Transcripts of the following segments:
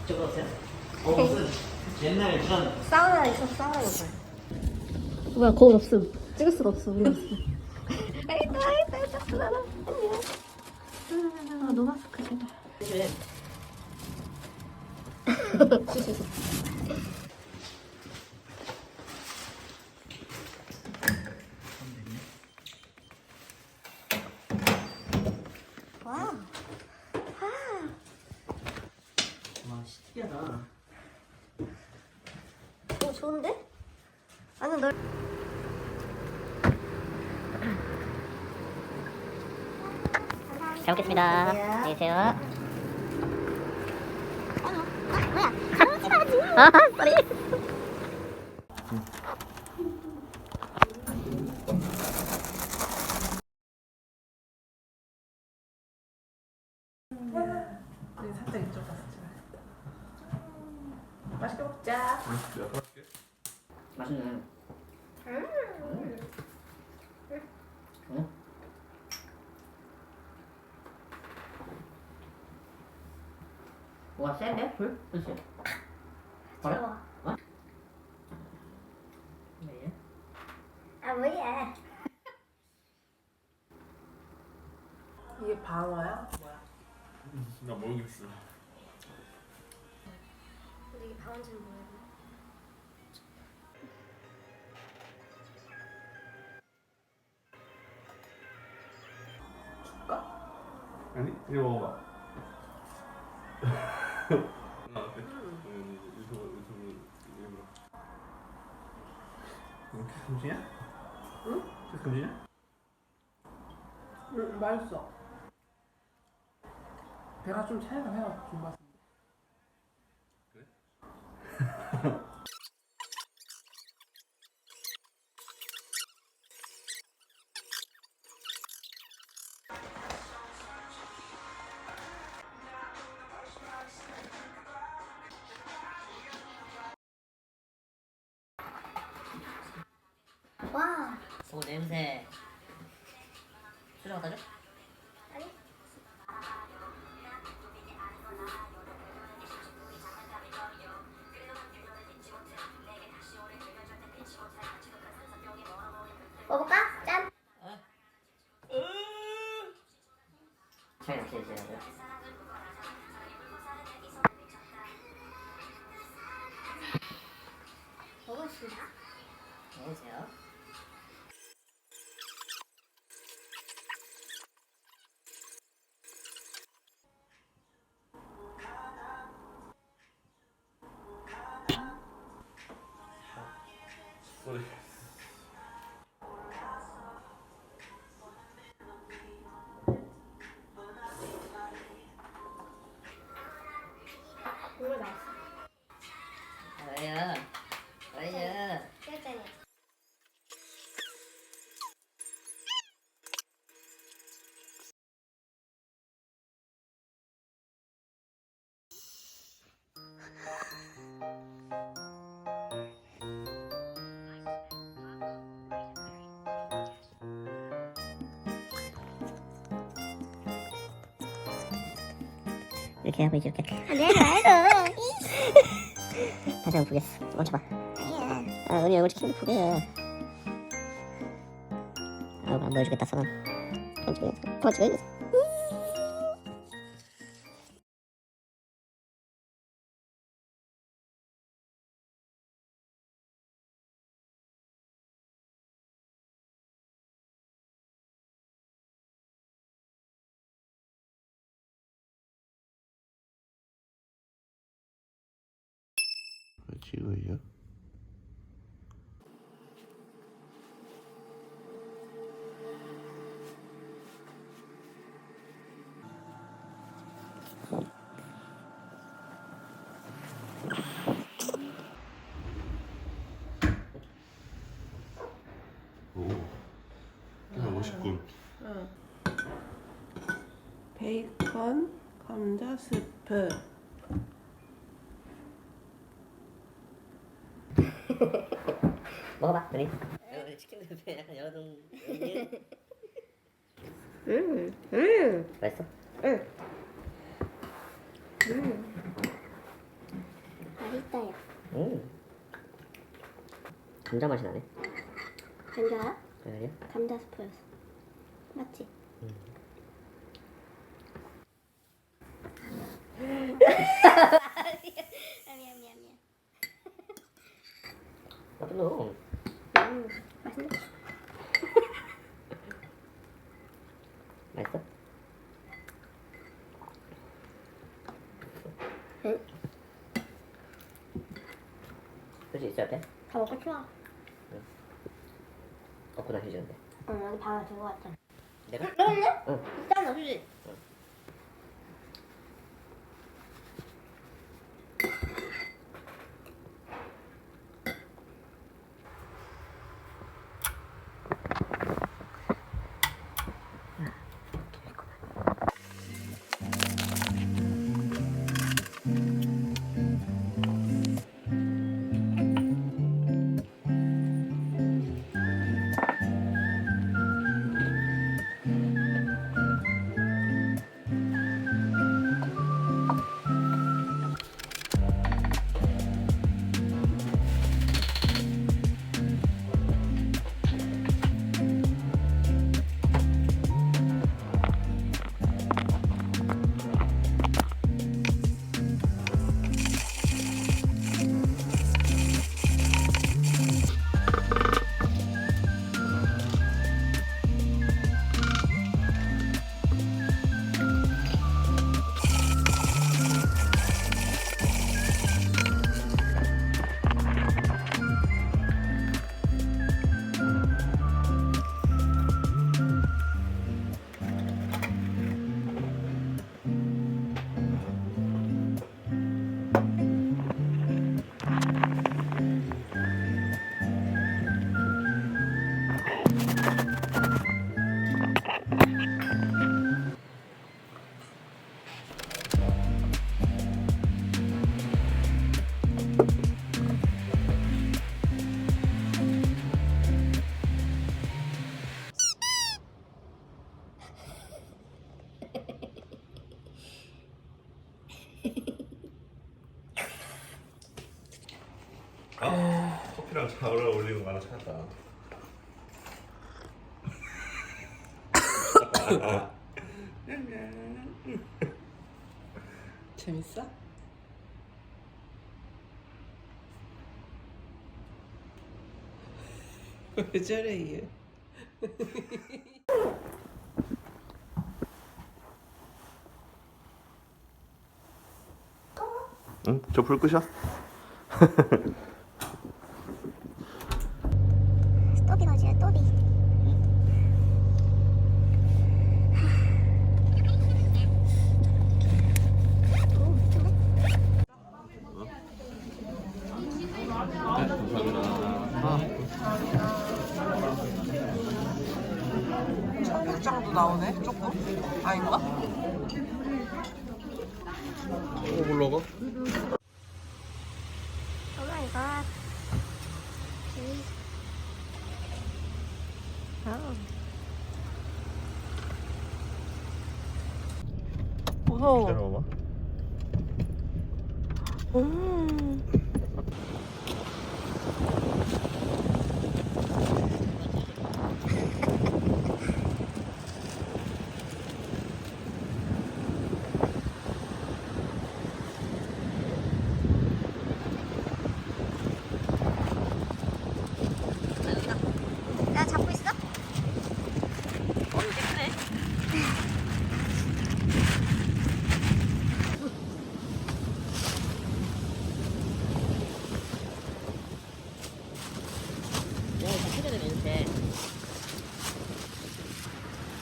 저거 없어요? 무슨 옛날 그런 사우나 있어, 사우나 있어. 뭐야, 거울 없음. 찍을 수가 없어, 우리 없어. 아이다, 안녕. 아, 너 마스크 제발. 와. 와, 특이하다. 오, 좋은데? 아니, 널. 잘 먹겠습니다. 안녕히 계세요. 뭐야? 아, 쏘리. 살짝 이쪽 가서 맛있게 먹자. 맛있네. 응? 와, 센데? 불? 그치? 좋아. 어? 네. 아, 뭐야? 이게 방어야? 뭐야? 나 모르겠어. 근데 이게 방언지는 뭐야? 아니? 이거 먹어봐. 아, 어때? 유튜브 일부러. 키스 금지냐? 응? 키스 금지냐? 응, 맛있어. 배가 좀 차이가 해요, 좀 맛있는데. 와. 소 냄새. 수저 갖다 줘? 아니? 먹어볼까? 짠. 잘 드세요. 먹었습니다. 먹으세요. 쏘리. 국물 맛있어. 왜요? 왜요? 짤짤해. 이렇게 하고 이제 이렇게 내 말고. 다시 한번 보겠어. 멈춰봐. 아니야. 아, 은희 얼굴 찍히는 거 보게. 아우, 안 보여주겠다, 선언. 그만 찍어야겠어. 지우야? 오, 꽤나 멋있군. 응. 베이컨 감자 스프. 먹어봐, 언니. 치킨 냄새 약간 여동. 맛있어? 맛있어요. 감자 맛이 나네. 감자야? 그래? 감자 스프였어. 맞지? 미안. 나쁜 놈. 맛있네. 맛있어? 응? 휴지 있어야 돼? 다 먹고 치워. 없구나 휴지인데. 응, 여기 방에 두고 왔잖아. 내가? 그럴래? 응. 있잖아, 휴지. 아, 커피랑 잘 어울리는 거 하나 찾았다. 재밌어? 왜 저래 얘? 응, 저 불 끄셔. 또비 넣어줘요, 또비. 청국장도 나오네 조금? 아닌가? 올라가? 오 마이 갓. 무서워. 기다려봐. 나 잡고 있어?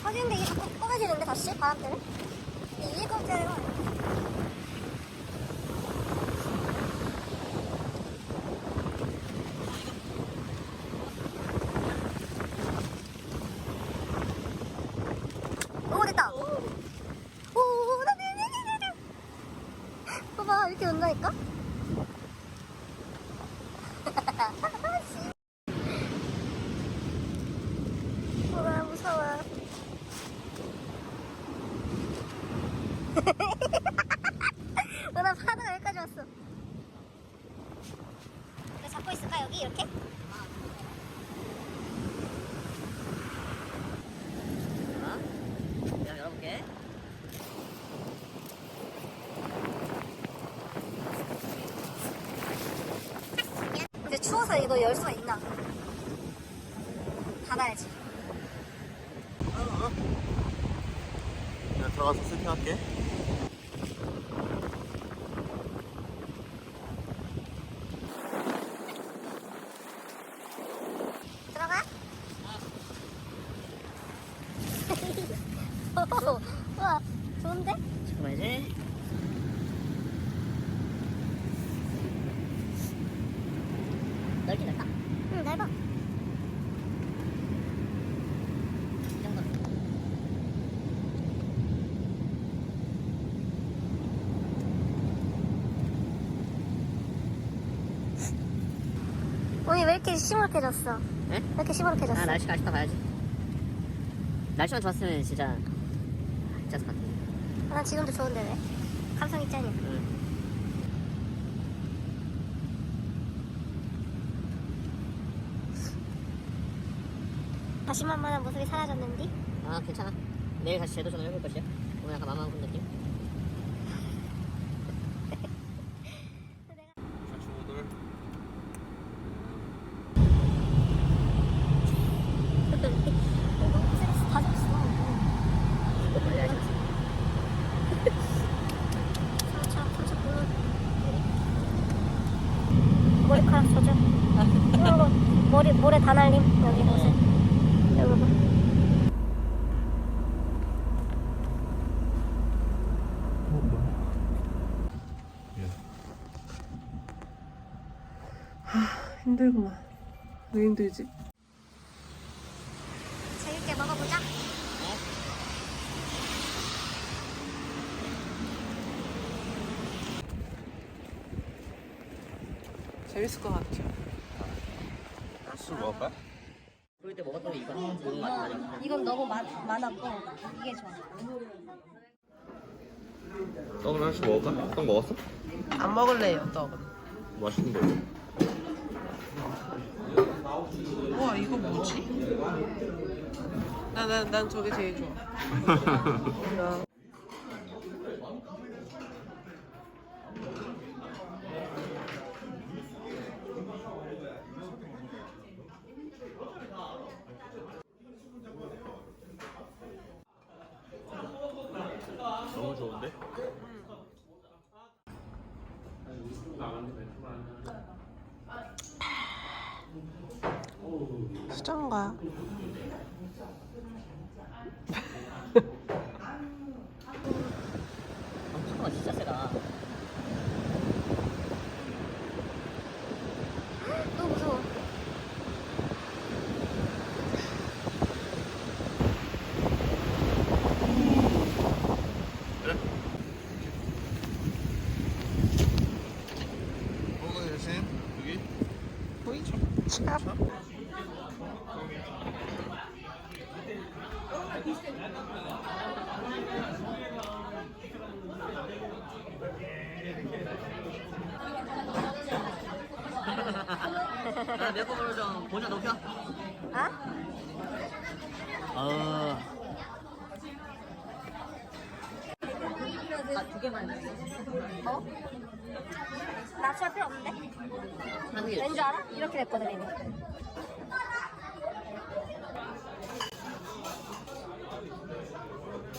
꺼지는데 이게 자꾸 꺼지는데 다시 바람 때문에? 이게 꺼져요. 오 됐다. 오 나네. 봐봐 이렇게 온다니까? 우와 무서워. 나 파도가 여기까지 왔어. 이거 잡고 있을까 여기 이렇게? 내가 열어볼게. 근데 추워서 이거 열 수가 있나? 닫아야지. 내가 들어가서 세팅할게. 들어가? 우와 좋은데? 잠깐만 이제. 넓긴 넓다. 응 넓어. 이 정도. 오늘 왜 이렇게 시무룩해졌어? 네? 왜 이렇게 시무룩해졌어? 아 날씨가 아쉽다 봐야지. 날씨만 좋았으면 진짜 괜찮을 것 같아. 난 지금도 좋은데 왜? 감성 있지 않냐? 응. 자신만만한 모습이 사라졌는디? 아 괜찮아. 내일 다시 재도전을 해볼 것이야. 오늘 약간 마음 아픈 느낌. 친구들. 너무 스트레스 다 줬어. 상처 보는 머리카락 젖어. 이거 모래 다 날림 여기 곳에. 여기 봐. 힘들구만. 왜 힘들지? 재밌게 먹어보자. 재밌을 것 같아. 술 먹을까? 그럴 때 먹었던 게 이거 너무 많아. 이건 너무 많았고 이게 좋아. 떡은 하나씩 먹을까? 떡 먹었어? 안 먹을래요, 떡은. 맛있는데. 우와, 이거 뭐지? 난 저게 제일 좋아. 너무 좋은데? 수정과 파도가 진짜 세다. 너무 무서워. 먹어 대신 여기. 보이죠? 차. 야, 매콤으로 좀 보자 높여. 어? 아, 두 개만. 어? 납치할 필요 없는데? 한 개. 왠 줄 알아? 이렇게 됐거든 이미.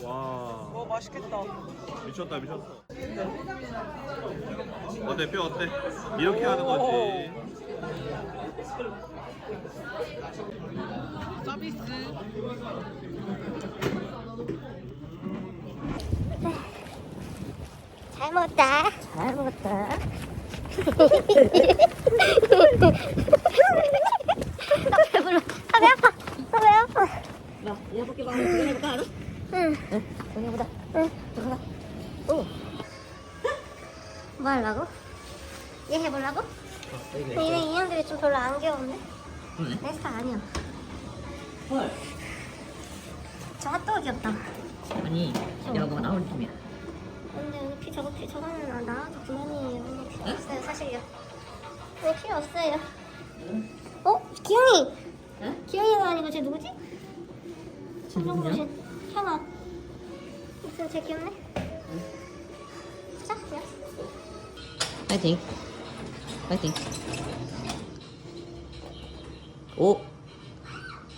와 맛있겠다. 미쳤다 미쳤어. 어때 뼈 어때? 이렇게 하는 거지. 서비스. 잘 먹었다. 잘 먹었다. 나 배불러. 아, 배 아파. 아, 배 아파. 야, 얘 볼게 봐. 한번 해볼까 알아? 응. 동해보다. 응. 들어가. 오. 뭐 하려고? 얘 해보려고? 여기 이랭이야? 디자인들이 좀 별로 안 귀여운데? 그러네. 내 스타일 아니야. 헐. 저 핫도그 귀엽다. 아니 내가 뭐가 나올 팀이야. 근데 여기 저거는 나와서 그만이에요. 필요 없어요, 사실요. 네, 필요 없어요. 어? 기영이! 응? 기영이가 아니고 쟤 누구지? 누구냐? 현아. 무슨 쟤 귀엽네? 보자, 그냥. 파이팅. 파이팅. 오.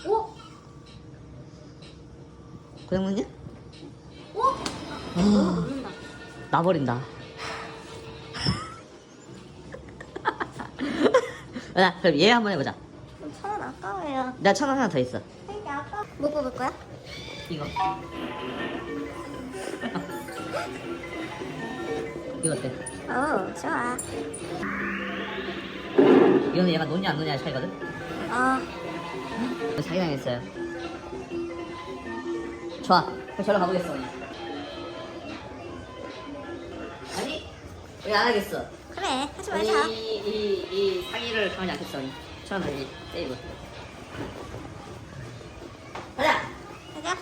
오! 그냥 먹냐? 오! 아, 먹는다. 나버린다. 야, 그럼 얘 한번 해보자. 1,000원 아까워요. 내가 1,000원 하나 더 있어. 되게 아까워. 뭐 뽑을 거야? 이거. 이거 어때? 좋아. 이거는 얘가 노냐 안 노냐의 차이거든? 사기당했어요. 좋아. 그럼 저로 가보겠어. 아니, 왜 안 하겠어? 그래, 하지 말자. 이 사기를 당하지 않겠어. 1,000원 세이브. 가자! 가자.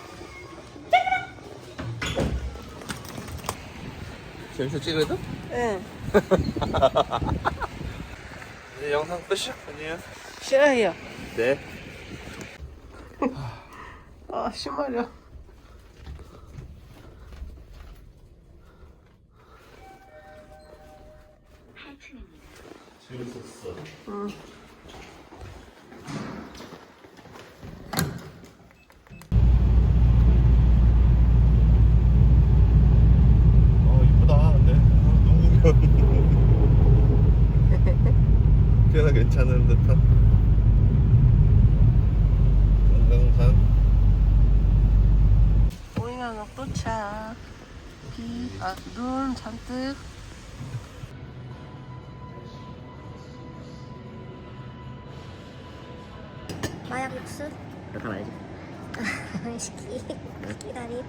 재밌어 찍어도? 응. 이제 영상 끝이야? 아니에요? 싫어요. 네. 아, 심하려. 재밌었어. 응. 이쁘다. 근데 누구면 꽤나 괜찮은 듯한 관광산. 오잉아가 도착. 눈 잔뜩. 마약 육수. 그렇다 말이지. 기다리.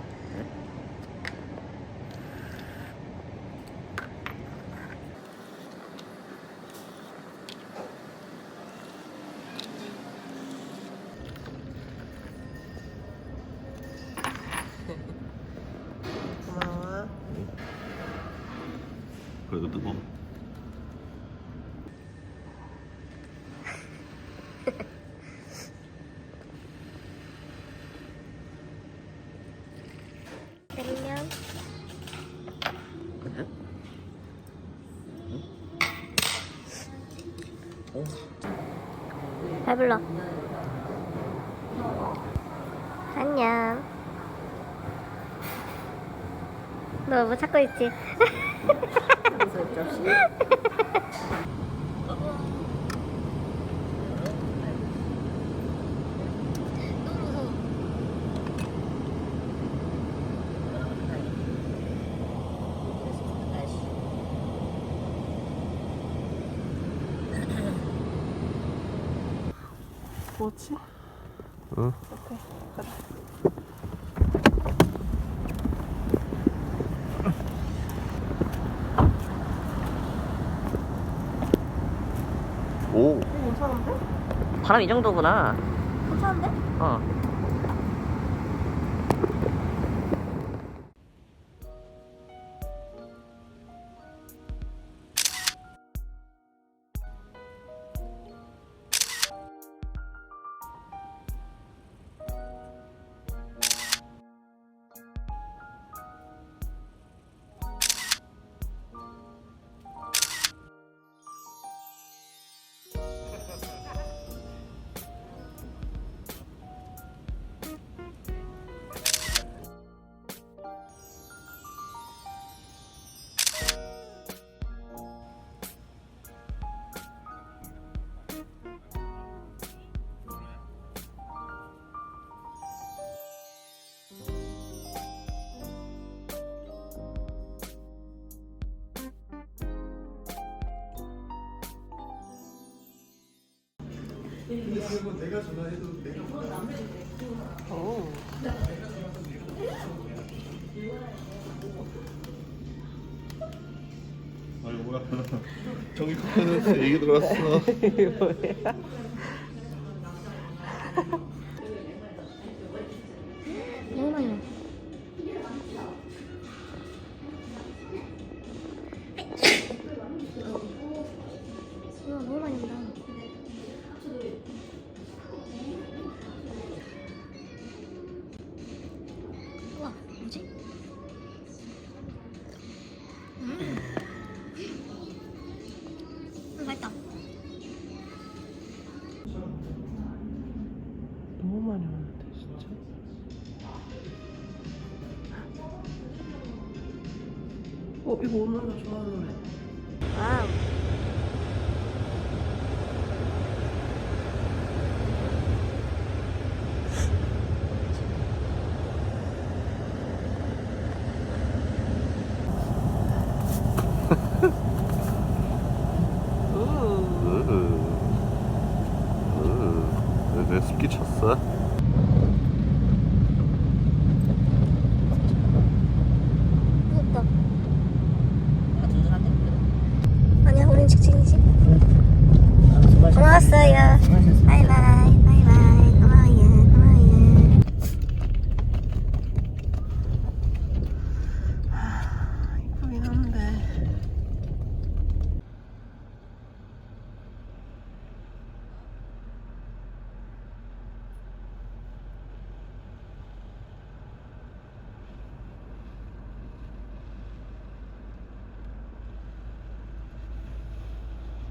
고마워. 그래도 뜨거. 내리면 오. 배불러. 안녕. 너 뭐 찾고 있지? 뭐지? 응. 오케이, 가자. 오. 괜찮은데? 바람 이 정도구나. 괜찮은데? 어. 오. 아니 뭐야 저기 커피는 얘기 들어왔어. 이게 뭐야? 너무 많이 와. 우와, 너무 많이 온다. 우와, 뭐지? 맛있다. 너무 많이 오는데 진짜. 이거 오늘 좋아하는 노래. 아. 내 습기 쳤어.